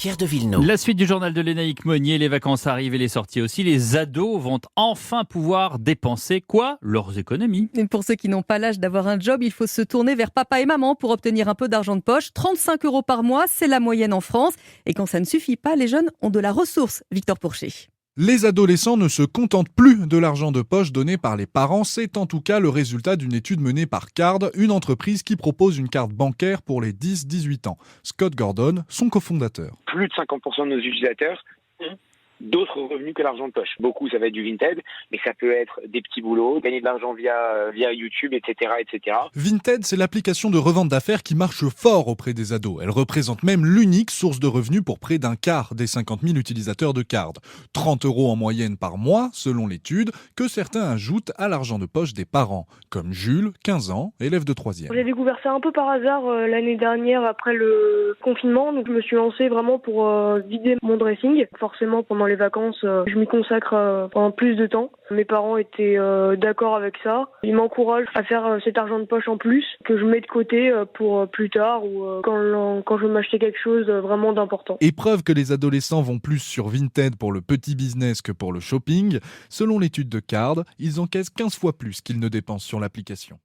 Pierre de Villeneuve. La suite du journal de Lénaïque Monnier, les vacances arrivent et les sorties aussi. Les ados vont enfin pouvoir dépenser quoi? Leurs économies. Et pour ceux qui n'ont pas l'âge d'avoir un job, il faut se tourner vers papa et maman pour obtenir un peu d'argent de poche. 35 € par mois, c'est la moyenne en France. Et quand ça ne suffit pas, les jeunes ont de la ressource. Victor Pourchet. Les adolescents ne se contentent plus de l'argent de poche donné par les parents. C'est en tout cas le résultat d'une étude menée par Card, une entreprise qui propose une carte bancaire pour les 10-18 ans. Scott Gordon, son cofondateur. Plus de 50% de nos utilisateurs ont d'autres revenus que l'argent de poche. Beaucoup, ça va être du Vinted, mais ça peut être des petits boulots, gagner de l'argent via YouTube, etc., etc. Vinted, c'est l'application de revente d'affaires qui marche fort auprès des ados. Elle représente même l'unique source de revenus pour près d'un quart des 50 000 utilisateurs de Card. 30 € en moyenne par mois, selon l'étude, que certains ajoutent à l'argent de poche des parents, comme Jules, 15 ans, élève de 3e. J'ai découvert ça un peu par hasard l'année dernière après le confinement, donc je me suis lancée vraiment pour vider mon dressing. Forcément, pendant les vacances, je m'y consacre pendant plus de temps. Mes parents étaient d'accord avec ça. Ils m'encouragent à faire cet argent de poche en plus que je mets de côté pour plus tard ou quand je veux m'acheter quelque chose vraiment d'important. Et preuve que les adolescents vont plus sur Vinted pour le petit business que pour le shopping, selon l'étude de Card, ils encaissent 15 fois plus qu'ils ne dépensent sur l'application.